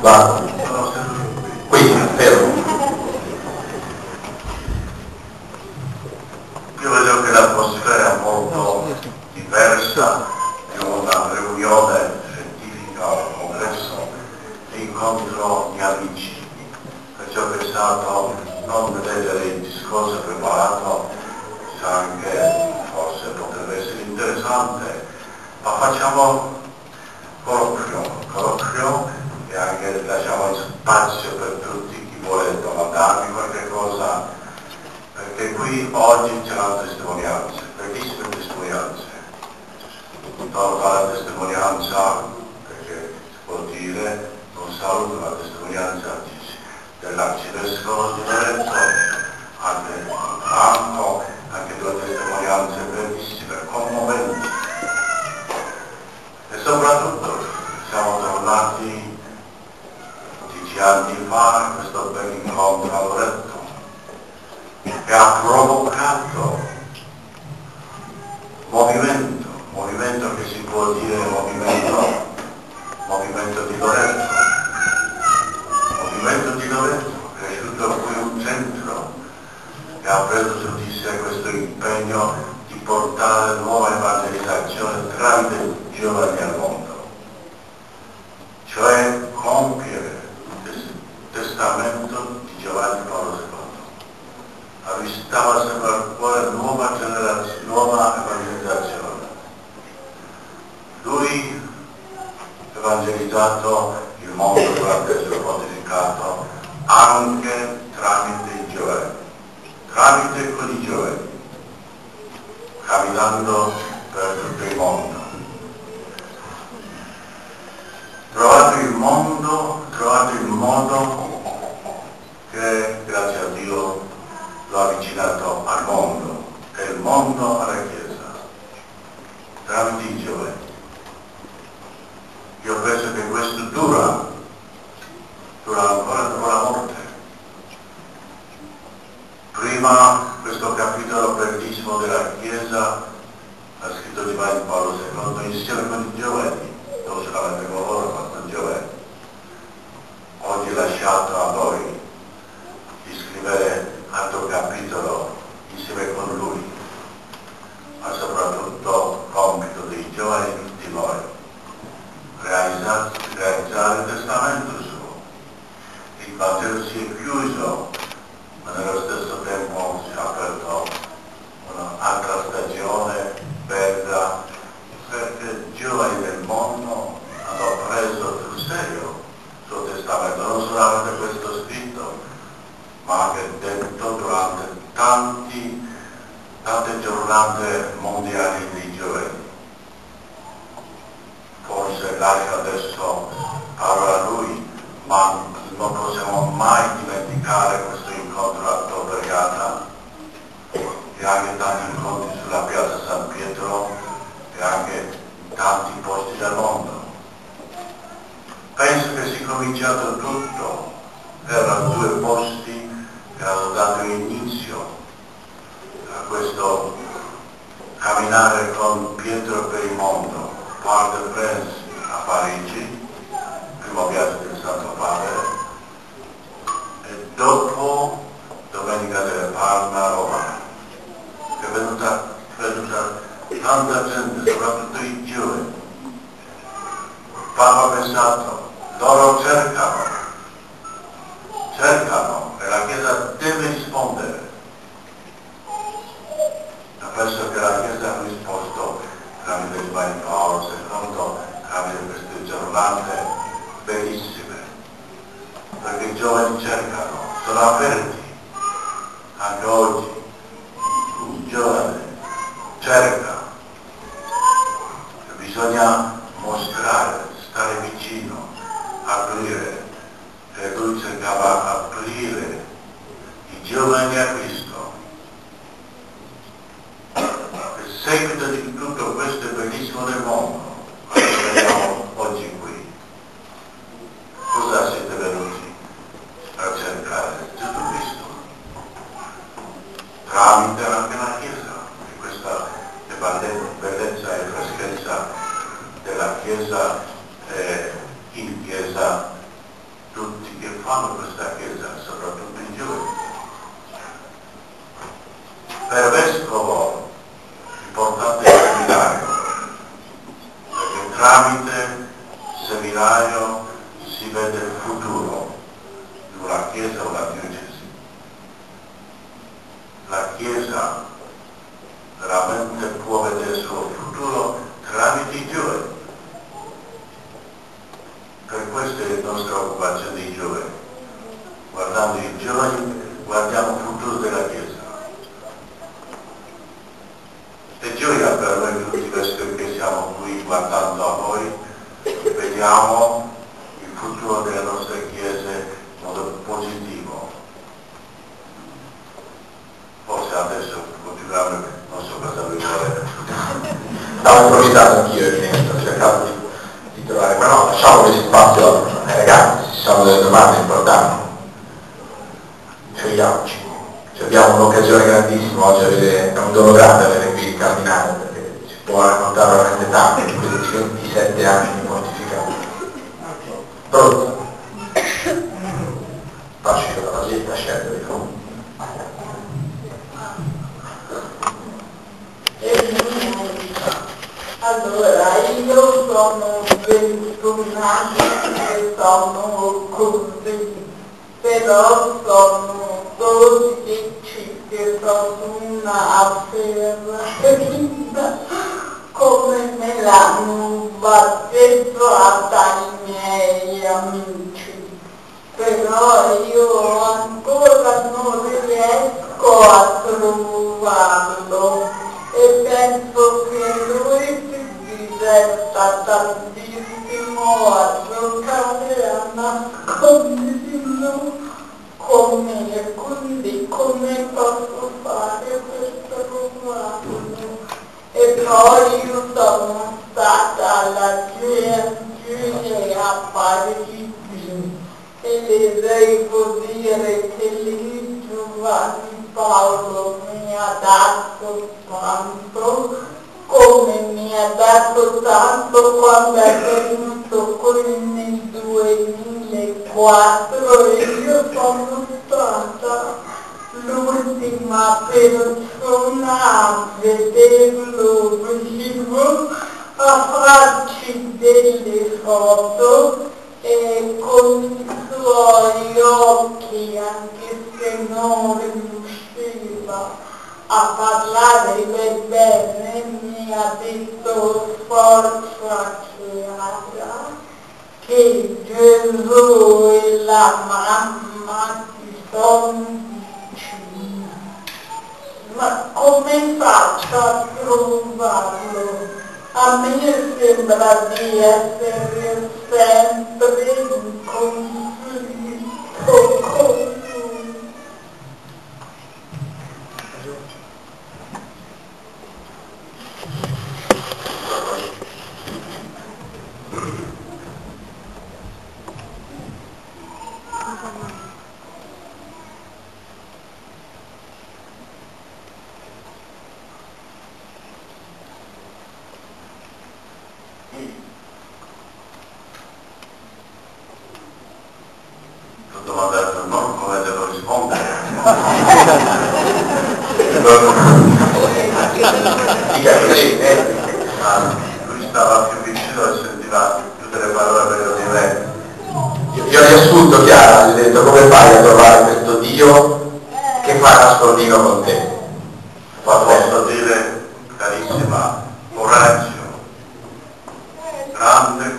Va. Qui, fermo. Io vedo che l'atmosfera è molto diversa di una riunione scientifica o congresso di incontro di amici. Perciò ho pensato non vedere il discorso preparato, anche forse potrebbe essere interessante, ma facciamo colloquio e anche lasciamo spazio per tutti chi vuole domandarmi qualche cosa, perché qui oggi c'erano testimonianze, bellissime testimonianze. Do la testimonianza, perché si può dire, un saluto, la testimonianza dell'arcivescovo di Lorenzo, anche Franco, anche due testimonianze bellissime, commoventi. E soprattutto siamo tornati 10 anni fa a questo bel incontro a Loreto, che ha provocato movimento che si può dire movimento di Loreto, cresciuto qui un centro che ha preso su di sé questo impegno di portare nuova evangelizzazione tramite i giovani al mondo, cioè compiere il testamento di Giovanni Paolo II. Avvistava sempre al cuore nuova generazione, nuova evangelizzazione. Lui ha evangelizzato il mondo durante il suo pontificato anche tramite i giovani, tramite con i giovani, camminando per tutto il mondo. Trovato il modo che, grazie a Dio, lo ha avvicinato al mondo e il mondo alla Chiesa, tramite i giovani. Io penso che questo dura ancora dopo la morte. Prima questo capitolo bellissimo della Chiesa ha scritto Giovanni Paolo II insieme con i giovani, non solamente con loro ma con i giovani. Oggi è lasciato a noi di scrivere altro capitolo insieme con lui, ma soprattutto compito dei giovani di tutti noi, realizzare il testamento suo. Il Vangelo si è chiuso, ma nello stesso tempo si è aperto un'altra stagione bella, perché i giovani del mondo hanno preso sul serio il suo testamento, non solamente questo scritto, ma anche detto durante tante giornate mondiali dei giovani. Forse lascia adesso parola a lui, ma non possiamo mai dimenticare questo incontro a Tor Vergata e anche tanti incontri sulla piazza San Pietro e anche in tanti posti del mondo. Penso che sia cominciato tutto, erano due posti che hanno dato inizio a questo camminare con Pietro per il mondo, Parc des Princes a Parigi, primo viaggio del Santo Padre, e dopo Domenica delle Palme a Roma, che è venuta tanta gente, soprattutto i giovani. Papa ha pensato, loro cercano e la Chiesa deve rispondere. E penso che la Chiesa ha risposto tramite Giovanni Paolo II, tramite queste giornate bellissime, perché i giovani cercano, sono aperti. Anche oggi un giovane cerca, bisogna mostrare, stare vicino, aprire, e lui cercava aprire i giovani a Cristo. Il seguito di tutto questo è bellissimo del mondo, quello che vediamo oggi qui. Cosa siete venuti a cercare? Gesù Cristo. Tramite anche la Chiesa, e questa è bellezza e freschezza della Chiesa in Chiesa fanno questa chiesa, soprattutto i giovani. Per vescovo l'importante è il seminario, perché tramite seminario si vede il futuro di una chiesa o una diocesi. La chiesa veramente può vedere il suo futuro tramite i giovani. Per questo è la nostra occupazione dei giovani. Guardando i giovani guardiamo il futuro della chiesa. E gioia per noi tutti vescovi che siamo qui guardando a voi, vediamo il futuro delle nostre chiese in modo positivo. Forse adesso continuiamo, non so cosa vi vuole. Stavo improvvisando anch'io, ho cercato di trovare, ma no, lasciamo questo spazio ai ragazzi, ci sono delle domande importanti. Gioiamoci. Abbiamo un'occasione grandissima oggi, è un dono grande avere qui il cardinale, perché ci può raccontare veramente tanto di questi 27 anni di pontificato. Pronto? Faccio io la vaglietta, scendo io. Allora, io sono 21 anni e sono così, però sono 12 che sono una affermativa, come me l'hanno battezzata i miei amici. Però io ancora non riesco a trovarlo e penso che lui si diverta tantissimo a giocare a nascondino con me, quindi come posso fare per trovarlo? E poi io sono stata alla GNG a Parigi e le devo dire che lì Giovanni Paolo mi ha dato tanto, come mi ha dato tanto quando è venuto qui nel 2004 e io sono stata l'ultima persona a vederlo vivo, a farci delle foto e con i suoi occhi, anche se non riusciva a parlare per bene, mi ha detto forza Chiara, che Gesù e la mamma ti sono vicini. Ma come faccio a trovarlo? A me sembra di essere sempre in conflitto con lui. Non come devo rispondere. Lui stava più vicino e sentiva tutte le parole per di lei. Io ho riassunto Chiara, gli ho detto come fai a trovare questo Dio che fa nascondino con te? Ma posso dire, carissima, coraggio, grande